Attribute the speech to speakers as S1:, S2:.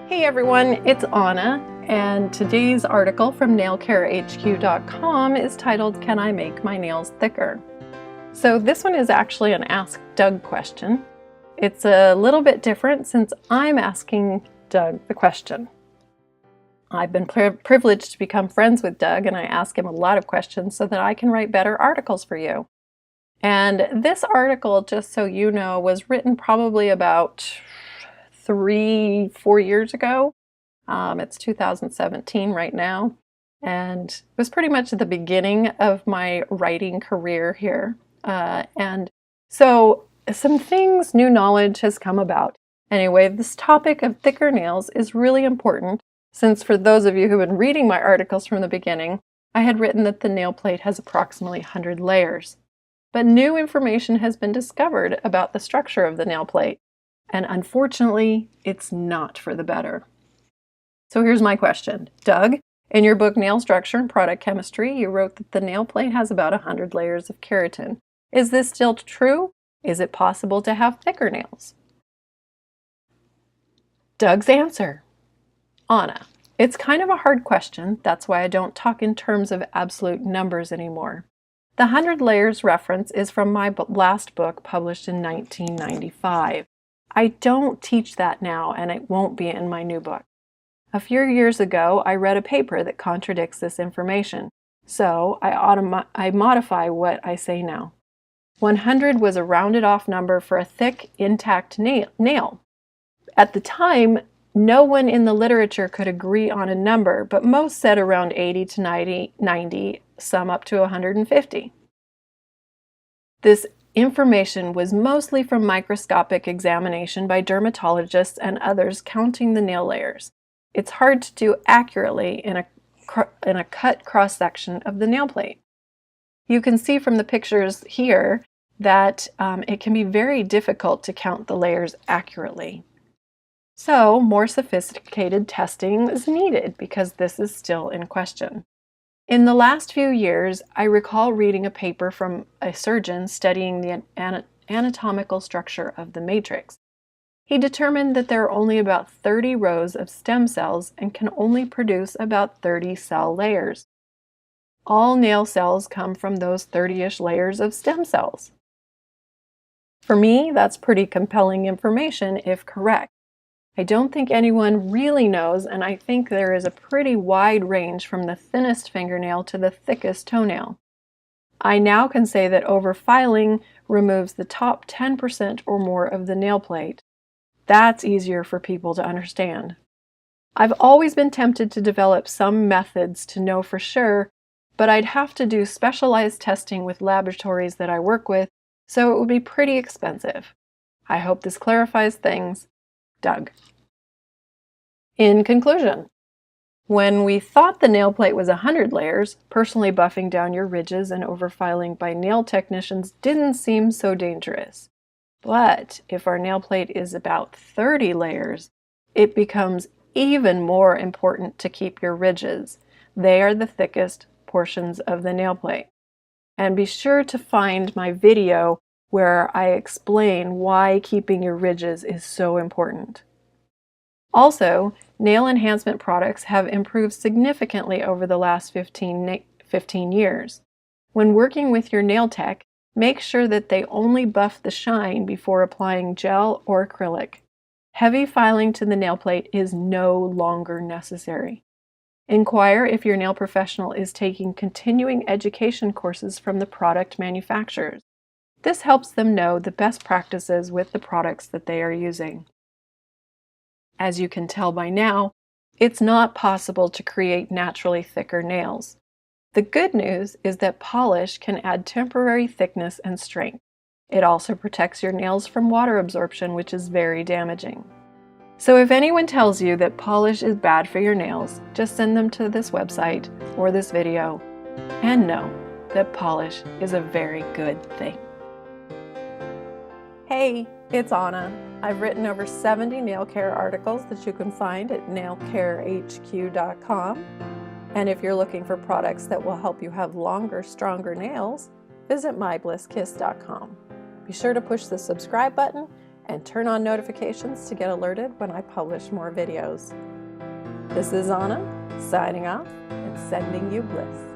S1: Hey everyone, it's Anna, and today's article from nailcarehq.com is titled, "Can I Make My Nails Thicker?" So this one is actually an Ask Doug question. It's a little bit different since I'm asking Doug the question. I've been privileged to become friends with Doug, and I ask him a lot of questions so that I can write better articles for you. And this article, just so you know, was written probably about 3-4 years ago. It's 2017 right now, and it was pretty much at the beginning of my writing career here. And so some things, new knowledge has come about. Anyway, this topic of thicker nails is really important since for those of you who've been reading my articles from the beginning, I had written that the nail plate has approximately 100 layers. But new information has been discovered about the structure of the nail plate, and unfortunately, it's not for the better. So here's my question. Doug, in your book Nail Structure and Product Chemistry, you wrote that the nail plate has about 100 layers of keratin. Is this still true? Is it possible to have thicker nails? Doug's answer. Anna, it's kind of a hard question. That's why I don't talk in terms of absolute numbers anymore. The 100 layers reference is from my last book published in 1995. I don't teach that now, and it won't be in my new book. A few years ago, I read a paper that contradicts this information, so I modify what I say now. 100 was a rounded off number for a thick, intact nail. At the time, no one in the literature could agree on a number, but most said around 80 to 90, some up to 150. This information was mostly from microscopic examination by dermatologists and others counting the nail layers. It's hard to do accurately in a cut cross-section of the nail plate. You can see from the pictures here that it can be very difficult to count the layers accurately. So more sophisticated testing is needed because this is still in question. In the last few years, I recall reading a paper from a surgeon studying the anatomical structure of the matrix. He determined that there are only about 30 rows of stem cells and can only produce about 30 cell layers. All nail cells come from those 30-ish layers of stem cells. For me, that's pretty compelling information if correct. I don't think anyone really knows, and I think there is a pretty wide range from the thinnest fingernail to the thickest toenail. I now can say that overfiling removes the top 10% or more of the nail plate. That's easier for people to understand. I've always been tempted to develop some methods to know for sure, but I'd have to do specialized testing with laboratories that I work with, so it would be pretty expensive. I hope this clarifies things. Doug. In conclusion, when we thought the nail plate was 100 layers, personally buffing down your ridges and overfiling by nail technicians didn't seem so dangerous. But if our nail plate is about 30 layers, it becomes even more important to keep your ridges. They are the thickest portions of the nail plate. And be sure to find my video where I explain why keeping your ridges is so important. Also, nail enhancement products have improved significantly over the last 15 years. When working with your nail tech, make sure that they only buff the shine before applying gel or acrylic. Heavy filing to the nail plate is no longer necessary. Inquire if your nail professional is taking continuing education courses from the product manufacturers. This helps them know the best practices with the products that they are using. As you can tell by now, it's not possible to create naturally thicker nails. The good news is that polish can add temporary thickness and strength. It also protects your nails from water absorption, which is very damaging. So if anyone tells you that polish is bad for your nails, just send them to this website or this video and know that polish is a very good thing. Hey, it's Anna. I've written over 70 nail care articles that you can find at nailcarehq.com. And if you're looking for products that will help you have longer, stronger nails, visit myblisskiss.com. Be sure to push the subscribe button and turn on notifications to get alerted when I publish more videos. This is Anna, signing off and sending you bliss.